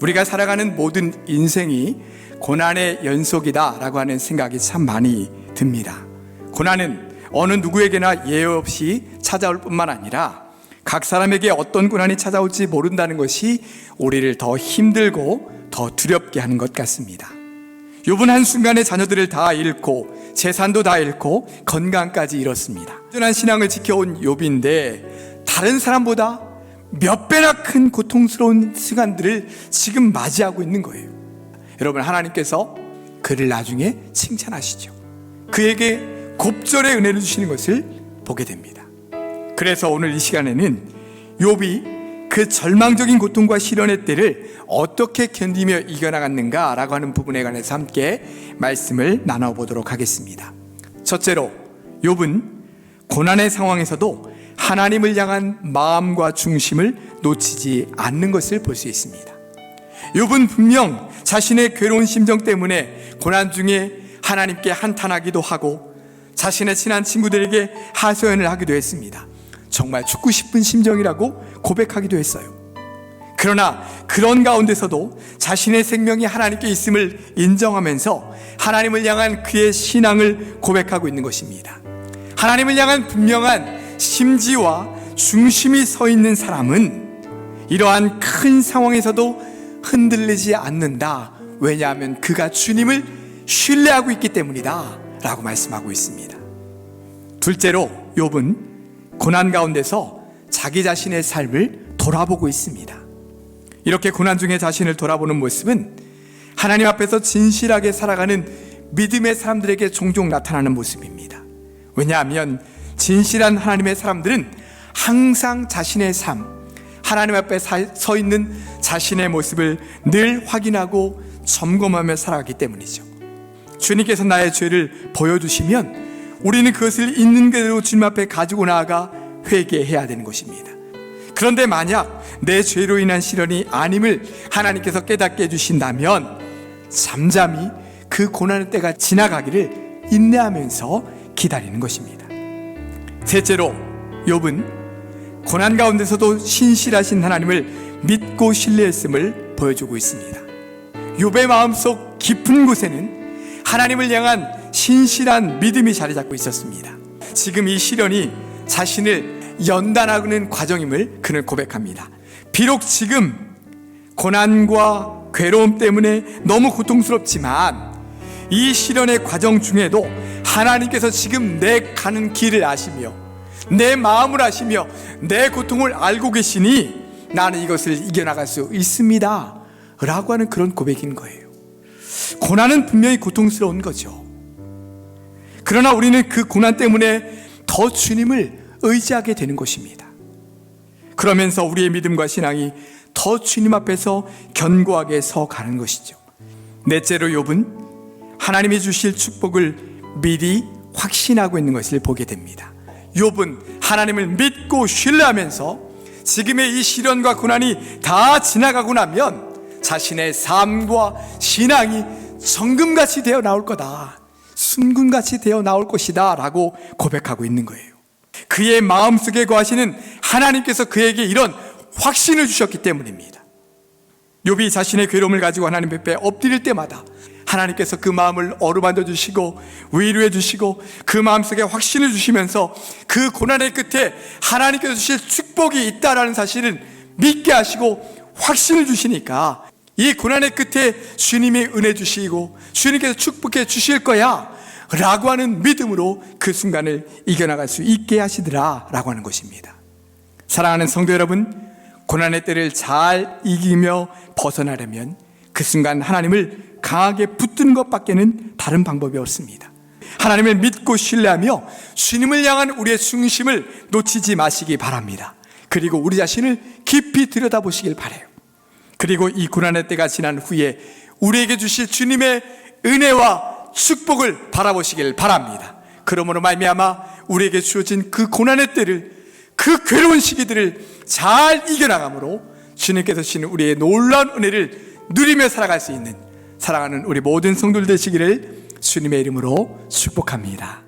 우리가 살아가는 모든 인생이 고난의 연속이다라고 하는 생각이 참 많이 듭니다. 고난은 어느 누구에게나 예외 없이 찾아올 뿐만 아니라 각 사람에게 어떤 고난이 찾아올지 모른다는 것이 우리를 더 힘들고 더 두렵게 하는 것 같습니다. 욥은 한순간에 자녀들을 다 잃고 재산도 다 잃고 건강까지 잃었습니다. 꾸준한 신앙을 지켜온 욥인데 다른 사람보다 몇 배나 큰 고통스러운 시간들을 지금 맞이하고 있는 거예요. 여러분, 하나님께서 그를 나중에 칭찬하시죠. 그에게 곱절의 은혜를 주시는 것을 보게 됩니다. 그래서 오늘 이 시간에는 욥이 그 절망적인 고통과 시련의 때를 어떻게 견디며 이겨나갔는가라고 하는 부분에 관해서 함께 말씀을 나눠보도록 하겠습니다. 첫째로, 욥은 고난의 상황에서도 하나님을 향한 마음과 중심을 놓치지 않는 것을 볼 수 있습니다. 욥은 분명 자신의 괴로운 심정 때문에 고난 중에 하나님께 한탄하기도 하고 자신의 친한 친구들에게 하소연을 하기도 했습니다. 정말 죽고 싶은 심정이라고 고백하기도 했어요. 그러나 그런 가운데서도 자신의 생명이 하나님께 있음을 인정하면서 하나님을 향한 그의 신앙을 고백하고 있는 것입니다. 하나님을 향한 분명한 심지와 중심이 서 있는 사람은 이러한 큰 상황에서도 흔들리지 않는다. 왜냐하면 그가 주님을 신뢰하고 있기 때문이다 라고 말씀하고 있습니다. 둘째로, 욥은 고난 가운데서 자기 자신의 삶을 돌아보고 있습니다. 이렇게 고난 중에 자신을 돌아보는 모습은 하나님 앞에서 진실하게 살아가는 믿음의 사람들에게 종종 나타나는 모습입니다. 왜냐하면 진실한 하나님의 사람들은 항상 자신의 삶, 하나님 앞에 서 있는 자신의 모습을 늘 확인하고 점검하며 살아가기 때문이죠. 주님께서 나의 죄를 보여주시면 우리는 그것을 있는 그대로 주님 앞에 가지고 나아가 회개해야 되는 것입니다. 그런데 만약 내 죄로 인한 시련이 아님을 하나님께서 깨닫게 해주신다면 잠잠히 그 고난의 때가 지나가기를 인내하면서 기다리는 것입니다. 셋째로, 욥은 고난 가운데서도 신실하신 하나님을 믿고 신뢰했음을 보여주고 있습니다. 욥의 마음속 깊은 곳에는 하나님을 향한 신실한 믿음이 자리 잡고 있었습니다. 지금 이 시련이 자신을 연단하는 과정임을 그는 고백합니다. 비록 지금 고난과 괴로움 때문에 너무 고통스럽지만 이 시련의 과정 중에도 하나님께서 지금 내 가는 길을 아시며 내 마음을 아시며 내 고통을 알고 계시니 나는 이것을 이겨나갈 수 있습니다 라고 하는 그런 고백인 거예요. 고난은 분명히 고통스러운 거죠. 그러나 우리는 그 고난 때문에 더 주님을 의지하게 되는 것입니다. 그러면서 우리의 믿음과 신앙이 더 주님 앞에서 견고하게 서 가는 것이죠. 넷째로, 욥은 하나님이 주실 축복을 미리 확신하고 있는 것을 보게 됩니다. 욥은 하나님을 믿고 신뢰하면서 지금의 이 시련과 고난이 다 지나가고 나면 자신의 삶과 신앙이 정금같이 되어 나올 거다, 순금같이 되어 나올 것이다 라고 고백하고 있는 거예요. 그의 마음속에 거하시는 하나님께서 그에게 이런 확신을 주셨기 때문입니다. 욥이 자신의 괴로움을 가지고 하나님 앞에 엎드릴 때마다 하나님께서 그 마음을 어루만져 주시고 위로해 주시고 그 마음속에 확신을 주시면서 그 고난의 끝에 하나님께서 주실 축복이 있다라는 사실을 믿게 하시고 확신을 주시니까 이 고난의 끝에 주님이 은혜 주시고 주님께서 축복해 주실 거야 라고 하는 믿음으로 그 순간을 이겨나갈 수 있게 하시더라 라고 하는 것입니다. 사랑하는 성도 여러분, 고난의 때를 잘 이기며 벗어나려면 그 순간 하나님을 강하게 붙드는 것밖에는 다른 방법이 없습니다. 하나님을 믿고 신뢰하며 주님을 향한 우리의 중심을 놓치지 마시기 바랍니다. 그리고 우리 자신을 깊이 들여다보시길 바라요. 그리고 이 고난의 때가 지난 후에 우리에게 주실 주님의 은혜와 축복을 바라보시길 바랍니다. 그러므로 말미암아 우리에게 주어진 그 고난의 때를, 그 괴로운 시기들을 잘 이겨나감으로 주님께서 주시는 우리의 놀라운 은혜를 누리며 살아갈 수 있는 사랑하는 우리 모든 성도들 되시기를 주님의 이름으로 축복합니다.